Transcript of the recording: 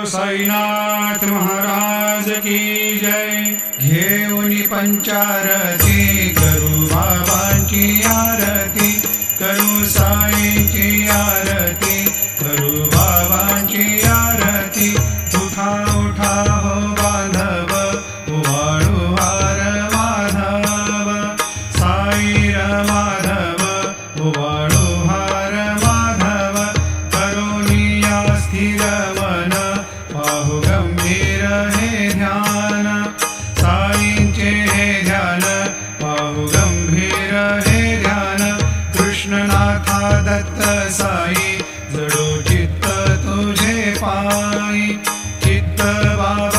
साईनाथ महाराज की जय। घेऊनी पंचारती करू बाबांची आरती, करू साईंची आरती, करू बाबांची आरती। उठा उठा हो बांधव, उवाळू हार माधव, साईर माधव, उवाळू हार माधव। करुणिया स्थिर मन, पाहू गंभीर हे ध्यान, साईंचे हे ध्यान, पाहू गंभीर हे ध्यान। कृष्णनाथा दत्त साई, जडो चित्त तुझे पायी, चित्त बाबा